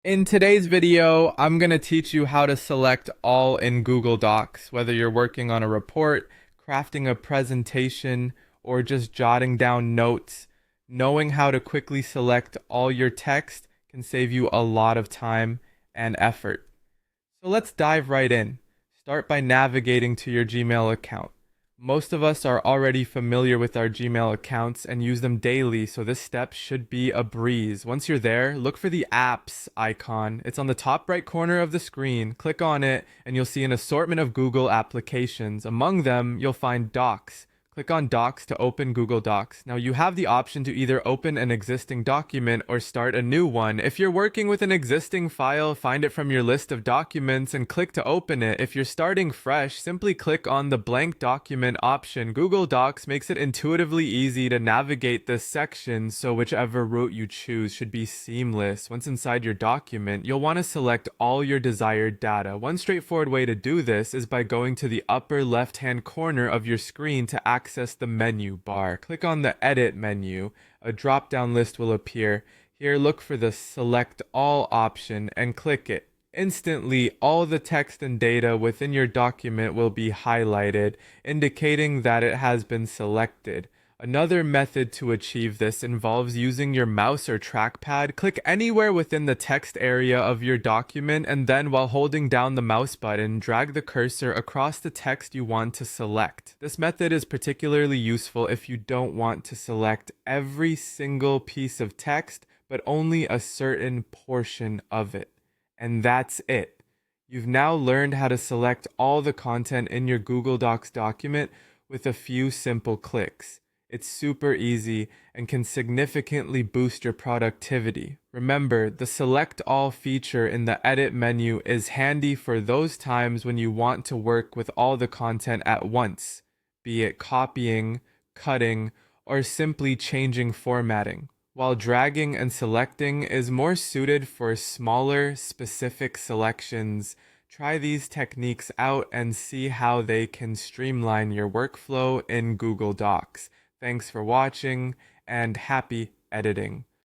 In today's video, I'm going to teach you how to select all in Google Docs, whether you're working on a report, crafting a presentation, or just jotting down notes. Knowing how to quickly select all your text can save you a lot of time and effort. So let's dive right in. Start by navigating to your Gmail account. Most of us are already familiar with our Gmail accounts and use them daily, so this step should be a breeze. Once you're there, look for the apps icon. It's on the top right corner of the screen. Click on it, and you'll see an assortment of Google applications. Among them, you'll find Docs. Click on Docs to open Google Docs. Now you have the option to either open an existing document or start a new one. If you're working with an existing file, find it from your list of documents and click to open it. If you're starting fresh, simply click on the blank document option. Google Docs makes it intuitively easy to navigate this section, so whichever route you choose should be seamless. Once inside your document, you'll want to select all your desired data. One straightforward way to do this is by going to the upper left-hand corner of your screen to access the menu bar. Click on the Edit menu. A drop-down list will appear. Here, look for the Select All option and click it. Instantly, all the text and data within your document will be highlighted, indicating that it has been selected. Another method to achieve this involves using your mouse or trackpad. Click anywhere within the text area of your document, and then while holding down the mouse button, drag the cursor across the text you want to select. This method is particularly useful if you don't want to select every single piece of text, but only a certain portion of it. And that's it. You've now learned how to select all the content in your Google Docs document with a few simple clicks. It's super easy and can significantly boost your productivity. Remember, the Select All feature in the Edit menu is handy for those times when you want to work with all the content at once, be it copying, cutting, or simply changing formatting, while dragging and selecting is more suited for smaller, specific selections. Try these techniques out and see how they can streamline your workflow in Google Docs. Thanks for watching, and happy editing.